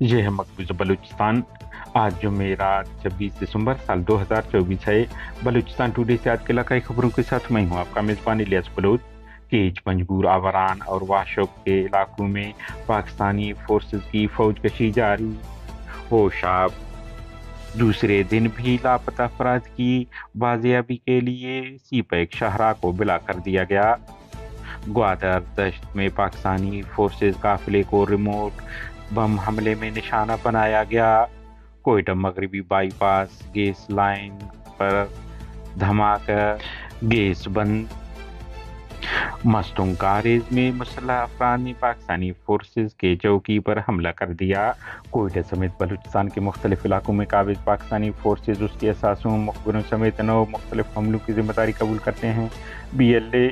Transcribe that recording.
یہ ہے مقبوضہ بلوچستان۔ آج جمعرات 26 دسمبر سال 2024 ہے۔ بلوچستان ٹوڈے سے آج کے علاقائی خبروں کے ساتھ میں ہوں آپ کا میزبان الیاس بلوچ۔ کیچ، پنجگور، آوران اور واشوق کے علاقوں میں پاکستانی فورسز کی فوج کشی جاری۔ ہوشاب دوسرے دن بھی لاپتہ افراد کی بازیابی کے لیے سی پیک شاہراہ کو بلا کر دیا گیا۔ گوادر دشت میں پاکستانی فورسز قافلے کو ریموٹ بم حملے میں نشانہ بنایا گیا۔ کوئٹہ مغربی بائی پاس گیس لائن پر دھماکہ، گیس بند۔ مستونگ کاریز میں مسلح افراد نے پاکستانی فورسز کے چوکی پر حملہ کر دیا۔ کوئٹہ سمیت بلوچستان کے مختلف علاقوں میں قابض پاکستانی فورسز اس کے اثاثوں، مخبروں سمیت 9 مختلف حملوں کی ذمہ داری قبول کرتے ہیں۔ BLA